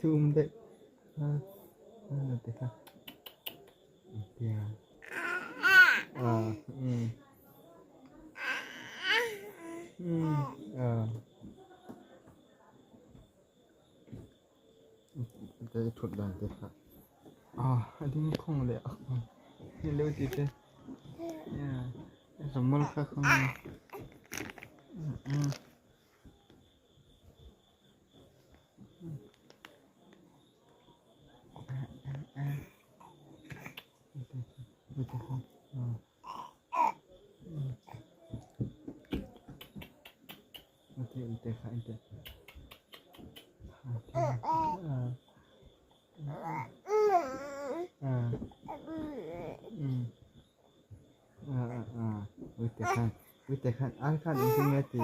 Tum de. Teka. Dia. Cái thuật đàn thế hả? Đi không lẽนี่เร็วจิตเนี่ยสมมุติค่ะคุณInteค่ะ inte Ute kan. Ute kan. Kan inte mäta.